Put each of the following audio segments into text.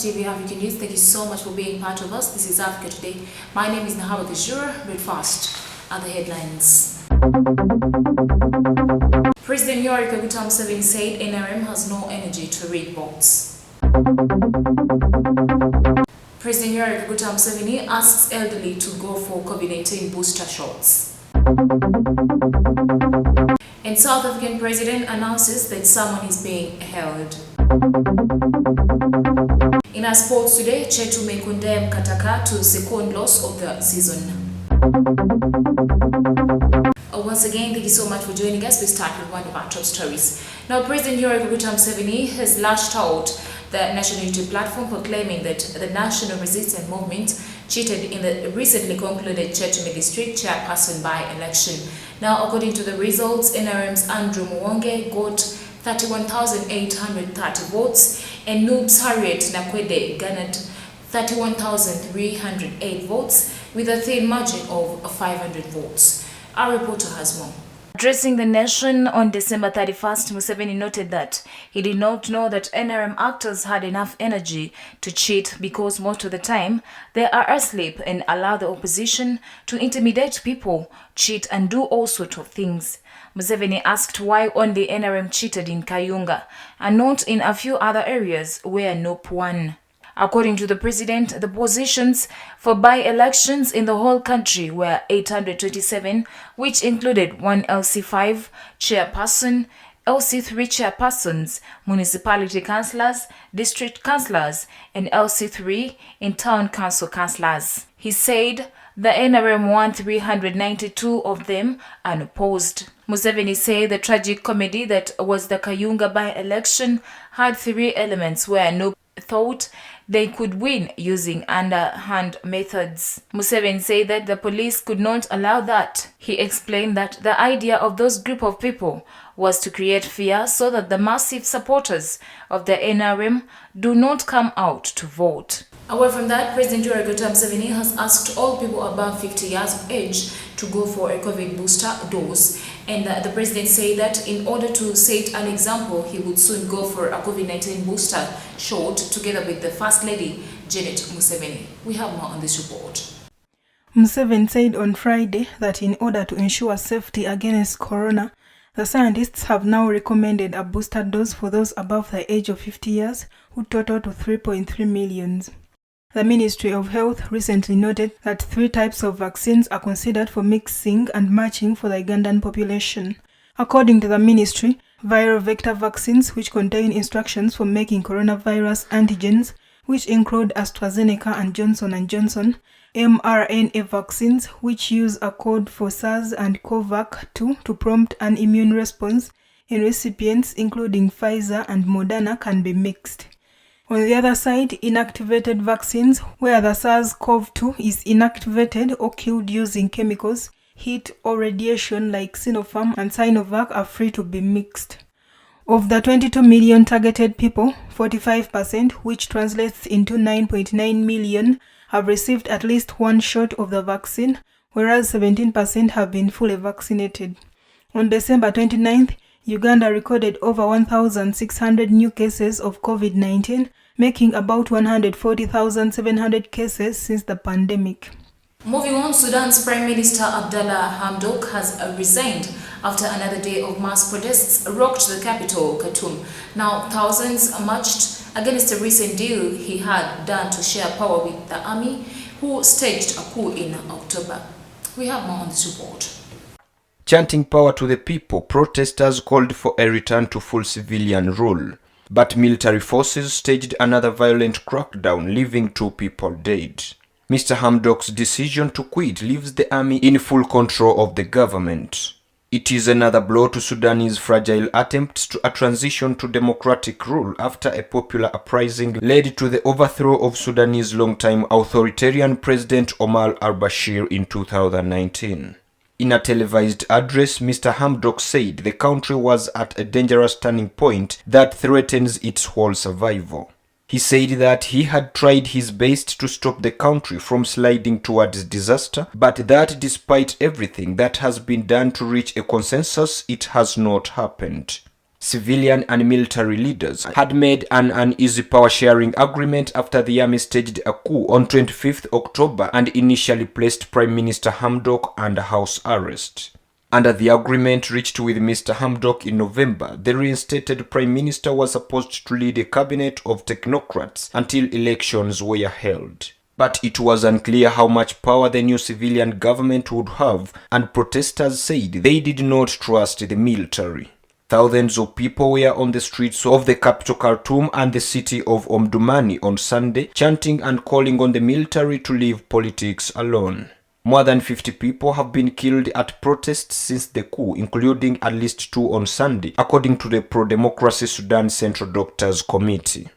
TV African News. Thank you so much for being part of us. This is Africa Today. My name is Nahaba Kishur. Read fast are the headlines. President Yoweri Kaguta Museveni said NRM has no energy to read votes. President Yoweri Kaguta Museveni asks elderly to go for COVID-19 booster shots. And South African president announces that someone is being held. In our sports today, Chetu may condemn Kataka to second loss of the season. Once again, thank you so much for joining us. We start with one of our top stories. Now, President Yoweri Kaguta Museveni has lashed out the National Unity Platform for claiming that the National Resistance Movement cheated in the recently concluded Chetume District Chairperson by-election. Now, according to the results, NRM's Andrew Muwonge got 31,830 votes and Noobs Harriet Nakwede garnered 31,308 votes with a thin margin of 500 votes. Our reporter has more. Addressing the nation on December 31st, Museveni noted that he did not know that NRM actors had enough energy to cheat because most of the time they are asleep and allow the opposition to intimidate people, cheat and do all sorts of things. Museveni asked why only NRM cheated in Kayunga and not in a few other areas where NUP won. According to the president, the positions for by-elections in the whole country were 827, which included one LC5 chairperson, LC3 chairpersons, municipality councillors, district councillors, and LC3 in town council councillors. He said the NRM won 392 of them unopposed. Museveni said the tragic comedy that was the Kayunga by-election had three elements where NUP thought they could win using underhand methods. Museveni said that the police could not allow that. He explained that the idea of those group of people was to create fear so that the massive supporters of the NRM do not come out to vote. Away from that, President Yoweri Kaguta Museveni has asked all people above 50 years of age to go for a COVID booster dose. And the president said that in order to set an example, he would soon go for a COVID-19 booster shot together with the First Lady, Janet Museveni. We have more on this report. Museveni said on Friday that in order to ensure safety against corona, the scientists have now recommended a booster dose for those above the age of 50 years, who total to 3.3 million. The Ministry of Health recently noted that 3 types of vaccines are considered for mixing and matching for the Ugandan population. According to the ministry, viral vector vaccines, which contain instructions for making coronavirus antigens, which include AstraZeneca and Johnson & Johnson, mRNA vaccines, which use a code for SARS and CoVAC2 to prompt an immune response in recipients including Pfizer and Moderna, can be mixed. On the other side, inactivated vaccines, where the SARS-CoV-2 is inactivated or killed using chemicals, heat or radiation like Sinopharm and Sinovac, are free to be mixed. Of the 22 million targeted people, 45%, which translates into 9.9 million, have received at least one shot of the vaccine, whereas 17% have been fully vaccinated. On December 29th, Uganda recorded over 1,600 new cases of COVID-19, making about 140,700 cases since the pandemic. Moving on, Sudan's Prime Minister Abdallah Hamdok has resigned after another day of mass protests rocked the capital, Khartoum. Now, thousands marched against a recent deal he had done to share power with the army, who staged a coup in October. We have more on this report. Chanting power to the people, protesters called for a return to full civilian rule. But military forces staged another violent crackdown, leaving 2 people dead. Mr. Hamdok's decision to quit leaves the army in full control of the government. It is another blow to Sudanese fragile attempts to a transition to democratic rule after a popular uprising led to the overthrow of Sudanese longtime authoritarian President Omar al-Bashir in 2019. In a televised address, Mr. Hamdok said the country was at a dangerous turning point that threatens its whole survival. He said that he had tried his best to stop the country from sliding towards disaster, but that despite everything that has been done to reach a consensus, it has not happened. Civilian and military leaders had made an uneasy power-sharing agreement after the army staged a coup on 25th October and initially placed Prime Minister Hamdok under house arrest. Under the agreement reached with Mr. Hamdok in November, the reinstated Prime Minister was supposed to lead a cabinet of technocrats until elections were held. But it was unclear how much power the new civilian government would have, and protesters said they did not trust the military. Thousands of people were on the streets of the capital Khartoum and the city of Omdurman on Sunday, chanting and calling on the military to leave politics alone. More than 50 people have been killed at protests since the coup, including at least 2 on Sunday, according to the Pro-Democracy Sudan Central Doctors Committee.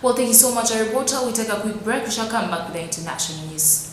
Well, thank you so much, our reporter. We take a quick break. We shall come back with the international news.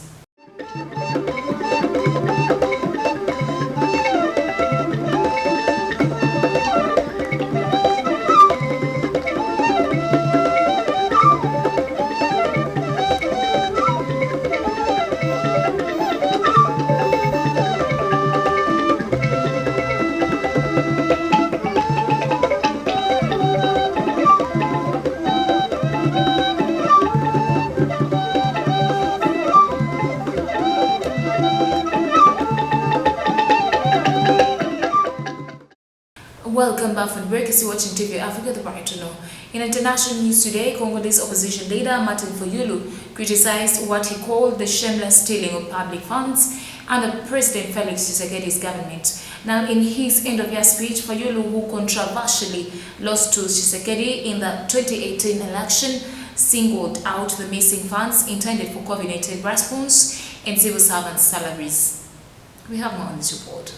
Welcome back from the break. As you're watching TV Africa, the right to know. In international news today, Congolese opposition leader Martin Fayulu criticized what he called the shameless stealing of public funds under President Felix Tshisekedi's government. Now, in his end-of-year speech, Fayulu, who controversially lost to Tshisekedi in the 2018 election, singled out the missing funds intended for COVID-19 response and civil servants' salaries. We have more on this report.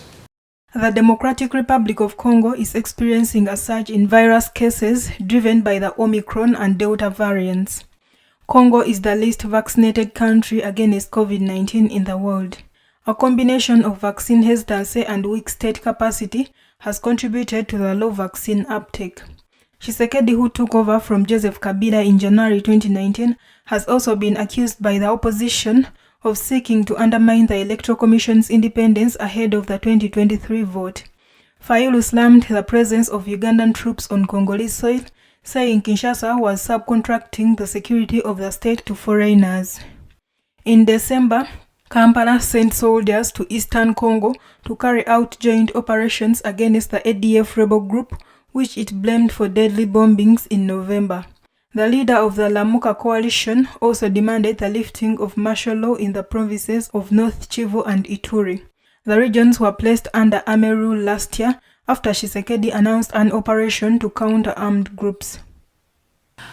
The Democratic Republic of Congo is experiencing a surge in virus cases driven by the Omicron and Delta variants. Congo is the least vaccinated country against COVID-19 in the world. A combination of vaccine hesitancy and weak state capacity has contributed to the low vaccine uptake. Tshisekedi, who took over from Joseph Kabila in January 2019, has also been accused by the opposition of seeking to undermine the Electoral Commission's independence ahead of the 2023 vote. Fayulu slammed the presence of Ugandan troops on Congolese soil, saying Kinshasa was subcontracting the security of the state to foreigners. In December, Kampala sent soldiers to eastern Congo to carry out joint operations against the ADF rebel group, which it blamed for deadly bombings in November. The leader of the Lamuka coalition also demanded the lifting of martial law in the provinces of North Kivu and Ituri. The regions were placed under army rule last year after Tshisekedi announced an operation to counter armed groups.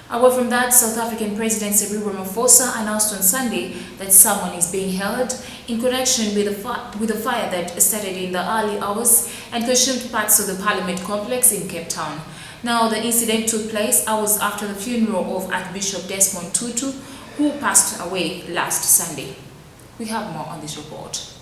Away from that, South African President Cyril Ramaphosa announced on Sunday that someone is being held in connection with a fire that started in the early hours and consumed parts of the Parliament complex in Cape Town. Now, the incident took place hours after the funeral of Archbishop Desmond Tutu, who passed away last Sunday. We have more on this report.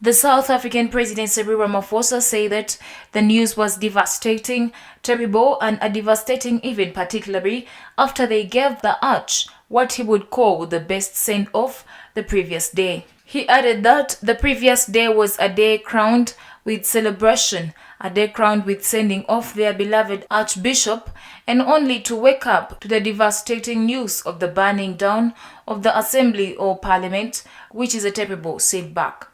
The South African President Cyril Ramaphosa said that the news was devastating, terrible, and a devastating event, particularly after they gave the Arch what he would call the best send-off the previous day. He added that the previous day was a day crowned with celebration, a day crowned with sending off their beloved Archbishop, and only to wake up to the devastating news of the burning down of the Assembly or Parliament, which is a terrible setback.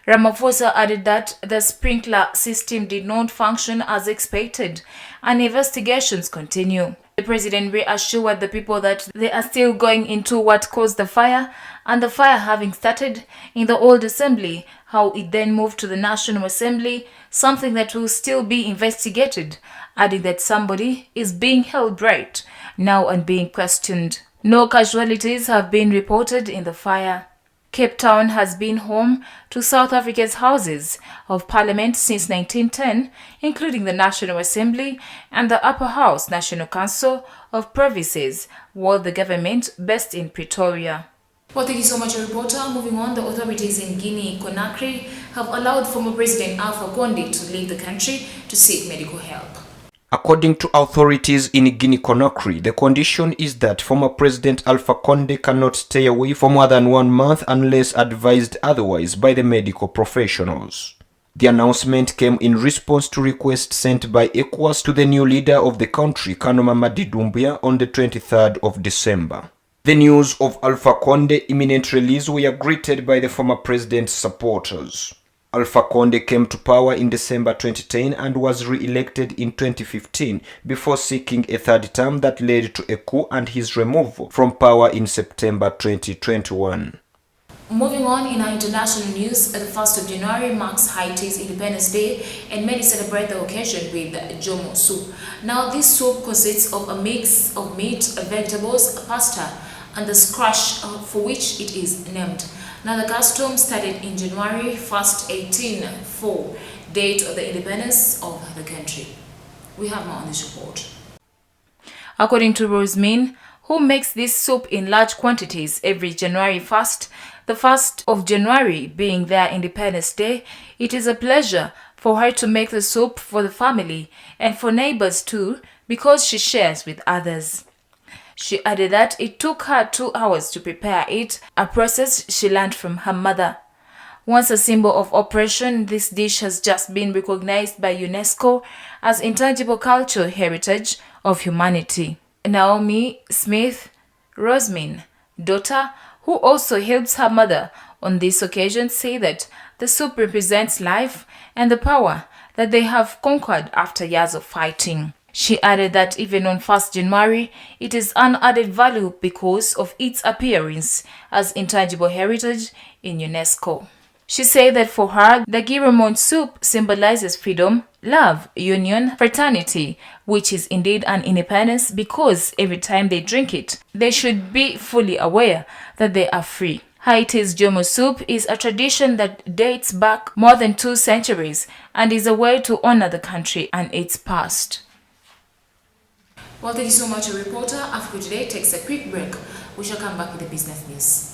Ramaphosa added that the sprinkler system did not function as expected and investigations continue. The president reassured the people that they are still going into what caused the fire, and the fire having started in the old assembly, how it then moved to the National Assembly, something that will still be investigated, adding that somebody is being held right now and being questioned. No casualties have been reported in the fire. Cape Town has been home to South Africa's Houses of Parliament since 1910, including the National Assembly and the Upper House National Council of Provinces, while the government based in Pretoria. Well, thank you so much, reporter. Moving on, the authorities in Guinea-Conakry have allowed former President Alpha Condé to leave the country to seek medical help. According to authorities in Guinea-Conakry, the condition is that former President Alpha Condé cannot stay away for more than 1 month unless advised otherwise by the medical professionals. The announcement came in response to requests sent by ECOWAS to the new leader of the country, Kano Mamadi Doumbouya, on the 23rd of December. The news of Alpha Conde's imminent release were greeted by the former president's supporters. Alpha Conde came to power in December 2010 and was re-elected in 2015 before seeking a third term that led to a coup and his removal from power in September 2021. Moving on in our international news, the 1st of January marks Haiti's Independence Day and many celebrate the occasion with Jomo soup. Now this soup consists of a mix of meat, vegetables, pasta and the scratch for which it is named. Now the custom started in January 1st, 1804, date of the independence of the country. We have more on this report. According to Rosemin, who makes this soup in large quantities every January 1st, the 1st of January being their Independence Day, it is a pleasure for her to make the soup for the family and for neighbors too, because she shares with others. She added that it took her 2 hours to prepare it, a process she learned from her mother. Once a symbol of oppression, this dish has just been recognized by UNESCO as intangible cultural heritage of humanity. Naomi Smith, Rosemin, daughter, who also helps her mother on this occasion, say that the soup represents life and the power that they have conquered after years of fighting. She added that even on 1st January, it is an added value because of its appearance as intangible heritage in UNESCO. She said that for her, the Guillemot soup symbolizes freedom, love, union, fraternity, which is indeed an independence because every time they drink it, they should be fully aware that they are free. Haiti's Jomo soup is a tradition that dates back more than 2 centuries and is a way to honor the country and its past. Well, thank you so much, reporter. Africa Today takes a quick break. We shall come back with the business news.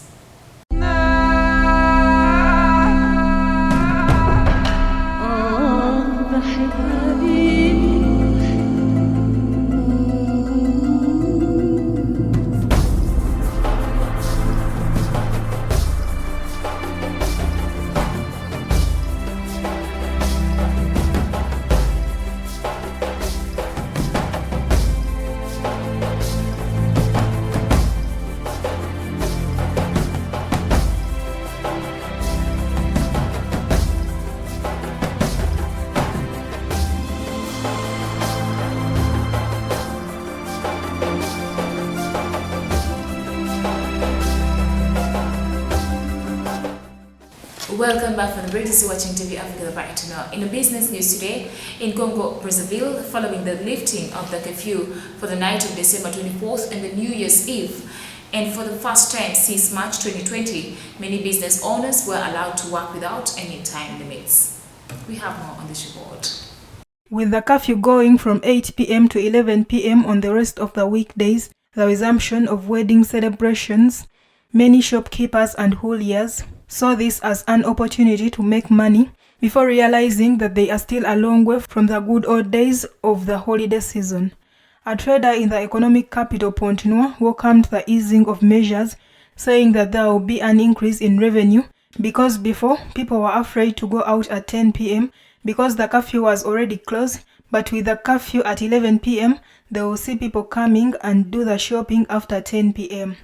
Welcome back from the break. This is watching TV Africa, the right to know. In the business news today, in Congo, Brazzaville, following the lifting of the curfew for the night of December 24th and the New Year's Eve, and for the first time since March 2020, many business owners were allowed to work without any time limits. We have more on this report. With the curfew going from 8 p.m. to 11 p.m. on the rest of the weekdays, the resumption of wedding celebrations, many shopkeepers and holiers saw this as an opportunity to make money before realizing that they are still a long way from the good old days of the holiday season. A trader in the economic capital Pont-Noir welcomed the easing of measures, saying that there will be an increase in revenue because before people were afraid to go out at 10 p.m. because the curfew was already closed, but with the curfew at 11 p.m. they will see people coming and do the shopping after 10 p.m.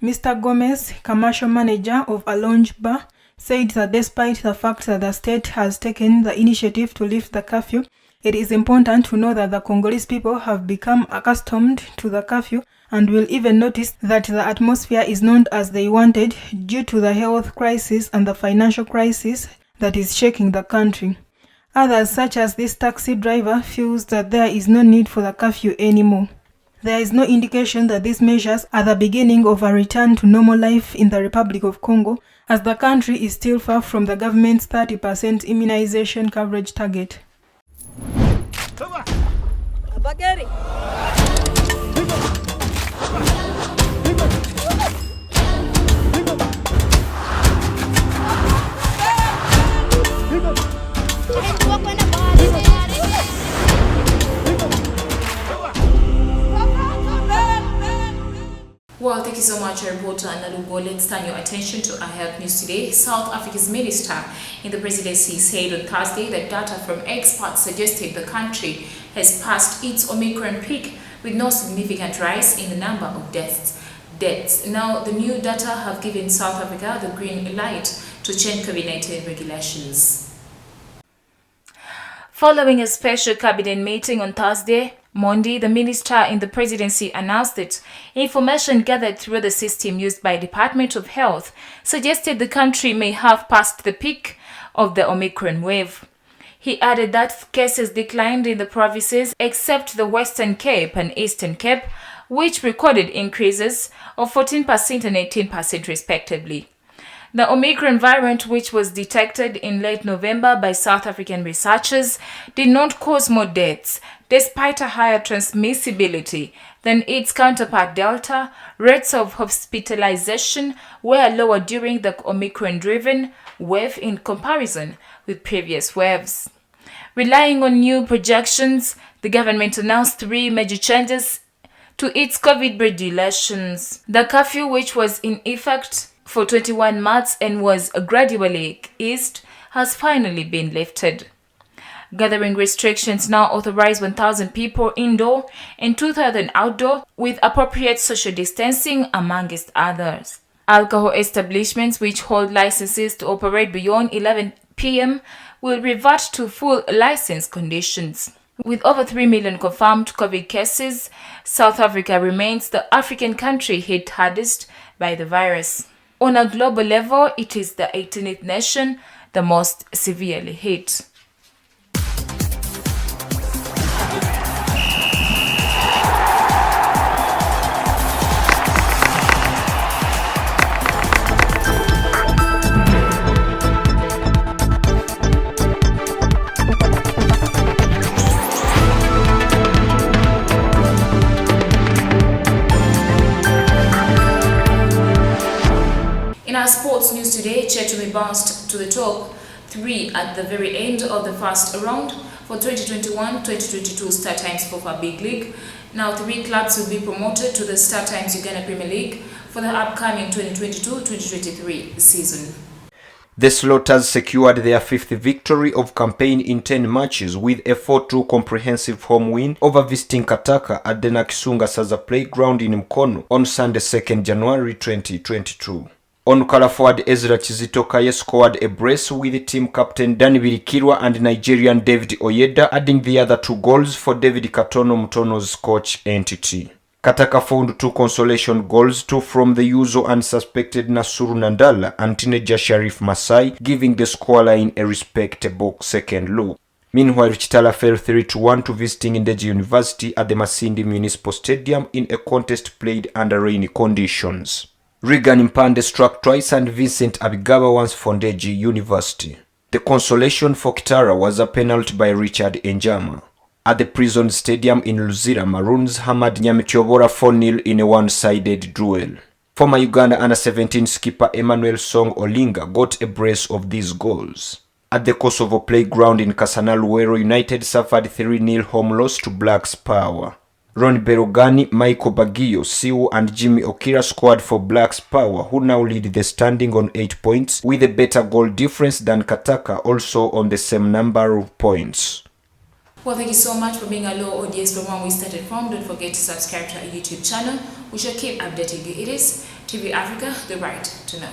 Mr. Gomez, commercial manager of a lounge bar, said that despite the fact that the state has taken the initiative to lift the curfew, it is important to know that the Congolese people have become accustomed to the curfew and will even notice that the atmosphere is not as they wanted due to the health crisis and the financial crisis that is shaking the country. Others, such as this taxi driver, feels that there is no need for the curfew anymore. There is no indication that these measures are the beginning of a return to normal life in the Republic of Congo, as the country is still far from the government's 30% immunization coverage target. Well, thank you so much, reporter Nalugo. Let's turn your attention to our health news today. South Africa's minister in the presidency said on Thursday that data from experts suggested the country has passed its Omicron peak with no significant rise in the number of deaths. Now, the new data have given South Africa the green light to change COVID-19 regulations. Following a special cabinet meeting on Thursday, Monday, the minister in the presidency announced that information gathered through the system used by Department of Health suggested the country may have passed the peak of the Omicron wave. He added that cases declined in the provinces except the Western Cape and Eastern Cape, which recorded increases of 14% and 18% respectively. The Omicron variant, which was detected in late November by South African researchers, did not cause more deaths, despite a higher transmissibility than its counterpart Delta. Rates of hospitalization were lower during the Omicron-driven wave in comparison with previous waves. Relying on new projections, the government announced 3 major changes to its COVID regulations. The curfew, which was in effect for 21 months and was gradually eased, has finally been lifted. Gathering restrictions now authorize 1,000 people indoor and 2,000 outdoor with appropriate social distancing, amongst others. Alcohol establishments which hold licenses to operate beyond 11 p.m. will revert to full license conditions. With over 3 million confirmed COVID cases, South Africa remains the African country hit hardest by the virus. On a global level, it is the 18th nation the most severely hit. In our sports news today, Chetumi bounced to the top 3 at the very end of the first round for 2021-2022 Star Times FOFA Big League. Now 3 clubs will be promoted to the Star Times Uganda Premier League for the upcoming 2022-2023 season. The Slaughters secured their 5th victory of campaign in 10 matches with a 4-2 comprehensive home win over visiting Kataka at the Nakisunga Saza Playground in Mkono on Sunday 2nd January 2022. On-color forward Ezra Chizitokaye scored a brace with team captain Danny Birikirwa and Nigerian David Oyeda adding the other 2 goals for David Katono Mutono's coach entity. Kataka found 2 consolation goals, 2 from the usual unsuspected Nasuru Nandala and teenager Sharif Masai, giving the scoreline a respectable second look. Meanwhile, Chitala fell 3-1 to visiting Ndeji University at the Masindi Municipal Stadium in a contest played under rainy conditions. Regan Mpande struck twice and Vincent Abigaba once for Ndeji University. The consolation for Kitara was a penalty by Richard Enjama. At the Prison Stadium in Luzira, Maroons hammered Nyamityobora 4-0 in a one-sided duel. Former Uganda under-17 skipper Emmanuel Song Olinga got a brace of these goals. At the Kosovo Playground in Kasana, Luwero United suffered 3-0 home loss to Blacks Power. Ron Berogani, Michael Bagio, Siu and Jimmy Okira scored for Blacks Power, who now lead the standing on 8 points with a better goal difference than Kataka, also on the same number of points. Well, thank you so much for being a low audience from when we started from. Don't forget to subscribe to our YouTube channel. We shall keep updating you. It is TV Africa, the right to know.